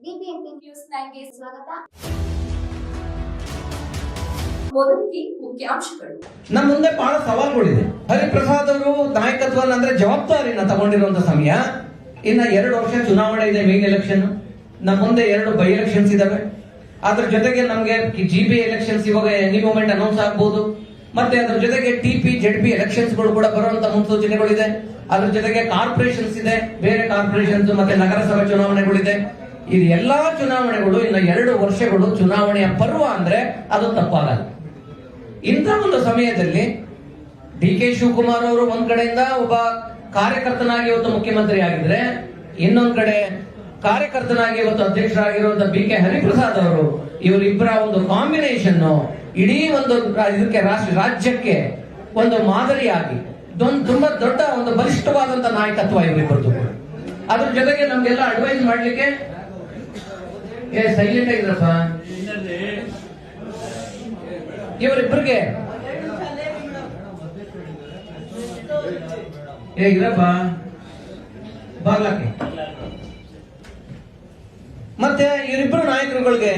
BBMP news 9ಗೆ ಸ್ವಾಗತ. ಮೊದಲಿಗೆ ಮುಖ್ಯಾಂಶಗಳು. ನಮ್ಮ ಮುಂದೆ ಬಹಳ ಸವಾಲುಗಳಿದೆ. ಹರಿಪ್ರಸಾದ್ ಅವರು ನಾಯಕತ್ವ ಅಂದ್ರೆ ಜವಾಬ್ದಾರಿನ ತಗೊಂಡಿರುವಂತ ಸಮಯ. ಇನ್ನ 2 ವರ್ಷ ಚುನಾವಣೆ ಇದೆ, ಮೇನ್ ಎಲೆಕ್ಷನ್. ನಮ್ಮ ಮುಂದೆ 2 ಬೈ ಎಲೆಕ್ಷನ್ಸ್ ಇದಾವೆ. ಅದ್ರ ಜೊತೆಗೆ ನಮ್ಗೆ ಜಿಬಿ ಎಲೆಕ್ಷನ್ಸ್ ಇವಾಗ ಎನಿ ಮೂಮೆಂಟ್ ಅನೌನ್ಸ್ ಆಗ್ಬಹುದು. ಮತ್ತೆ ಅದ್ರ ಜೊತೆಗೆ ಟಿಪಿ ಜೆಡ್ಪಿ ಎಲೆಕ್ಷನ್ಸ್ ಗಳು ಕೂಡ ಬರುವಂತ ಮುನ್ಸೂಚನೆಗಳಿದೆ. ಅದ್ರ ಜೊತೆಗೆ ಕಾರ್ಪೊರೇಷನ್ಸ್ ಇದೆ, ಬೇರೆ ಕಾರ್ಪೊರೇಷನ್ಸ್ ಮತ್ತೆ ನಗರಸಭೆ ಚುನಾವಣೆಗಳಿದೆ. ಇದು ಎಲ್ಲಾ ಚುನಾವಣೆಗಳು ಇನ್ನ 2 ವರ್ಷಗಳು ಚುನಾವಣೆಯ ಪರ್ವ ಅಂದ್ರೆ ಅದು ತಪ್ಪಾಗಲ್ಲ. ಇಂಥ ಒಂದು ಸಮಯದಲ್ಲಿ ಡಿ ಕೆ ಶಿವಕುಮಾರ್ ಅವರು ಒಂದ್ ಕಡೆಯಿಂದ ಒಬ್ಬ ಕಾರ್ಯಕರ್ತನಾಗಿ ಇವತ್ತು ಮುಖ್ಯಮಂತ್ರಿ ಆಗಿದ್ರೆ, ಇನ್ನೊಂದ್ ಕಡೆ ಕಾರ್ಯಕರ್ತನಾಗಿ ಇವತ್ತು ಅಧ್ಯಕ್ಷರಾಗಿರುವಂತಹ ಬಿ ಕೆ ಹರಿಪ್ರಸಾದ್ ಅವರು, ಇವರಿಬ್ಬರ ಒಂದು ಕಾಂಬಿನೇಷನ್ ಇಡೀ ಒಂದು ಇದಕ್ಕೆ ರಾಜ್ಯಕ್ಕೆ ಒಂದು ಮಾದರಿಯಾಗಿ ತುಂಬಾ ದೊಡ್ಡ ಒಂದು ಬಲಿಷ್ಠವಾದಂತ ನಾಯಕತ್ವ ಇವರಿಬ್ಬರದು. ಅದ್ರ ಜೊತೆಗೆ ನಮ್ಗೆಲ್ಲ ಅಡ್ವೈಸ್ ಮಾಡ್ಲಿಕ್ಕೆ ಸೈಲೆಂಟ್ ಆಗಿದ್ರಪ್ಪ ಇವರಿಬ್ಬರಿಗೆ ಹೇಗಿರಪ್ಪ ಬಾಗ್ಲಕ್ಕೆ. ಮತ್ತೆ ಇವರಿಬ್ಬರು ನಾಯಕರುಗಳಿಗೆ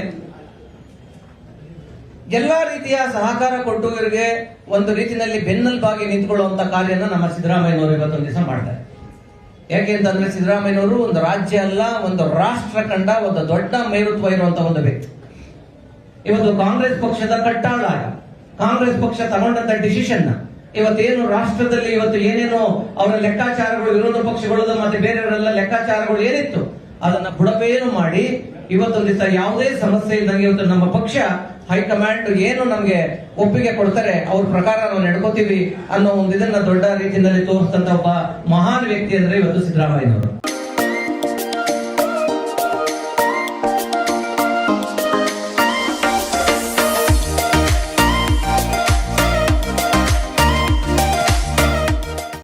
ಎಲ್ಲಾ ರೀತಿಯ ಸಹಕಾರ ಕೊಟ್ಟು ಇವರಿಗೆ ಒಂದು ರೀತಿಯಲ್ಲಿ ಬೆನ್ನೆಲುಬಾಗಿ ನಿಂತ್ಕೊಳ್ಳುವಂತ ಕಾರ್ಯನ ನಮ್ಮ ಸಿದ್ದರಾಮಯ್ಯನವರು ಇವತ್ತೊಂದು ದಿವಸ ಮಾಡ್ತಾರೆ. ಯಾಕೆಂತಂದ್ರೆ ಸಿದ್ದರಾಮಯ್ಯನವರು ಒಂದು ರಾಜ್ಯ ಅಲ್ಲ, ಒಂದು ರಾಷ್ಟ್ರ ಕಂಡ ಒಂದು ದೊಡ್ಡ ಮೇರುತ್ವ ಇರುವಂತಹ ಒಂದು ವ್ಯಕ್ತಿ. ಇವತ್ತು ಕಾಂಗ್ರೆಸ್ ಪಕ್ಷದ ಕಟ್ಟಾಳಾಗ ಕಾಂಗ್ರೆಸ್ ಪಕ್ಷ ತಗೊಂಡಂತ ಡಿಸಿಷನ್ ಇವತ್ತೇನು ರಾಷ್ಟ್ರದಲ್ಲಿ ಇವತ್ತು ಏನೇನು ಅವರ ಲೆಕ್ಕಾಚಾರಗಳು, ವಿರೋಧ ಪಕ್ಷಗಳದು ಮತ್ತೆ ಬೇರೆಯವರೆಲ್ಲ ಲೆಕ್ಕಾಚಾರಗಳು ಏನಿತ್ತು ಅದನ್ನ ಬುಡಪೇನು ಮಾಡಿ ಇವತ್ತೊಂದು ದಿವಸ ಯಾವುದೇ ಸಮಸ್ಯೆ ಇದ್ದಂಗೆ ಇವತ್ತು ನಮ್ಮ ಪಕ್ಷ ಹೈಕಮಾಂಡ್ ಏನು ನಮ್ಗೆ ಒಪ್ಪಿಗೆ ಕೊಡ್ತಾರೆ ಅವ್ರ ಪ್ರಕಾರ ನಾವು ನಡ್ಕೋತೀವಿ ಅನ್ನೋ ಒಂದು ಇದನ್ನ ದೊಡ್ಡ ರೀತಿಯಲ್ಲಿ ತೋರಿಸಿದಂತ ಒಬ್ಬ ಮಹಾನ್ ವ್ಯಕ್ತಿ ಅಂದ್ರೆ ಇವತ್ತು ಸಿದ್ದರಾಮಯ್ಯನವರು.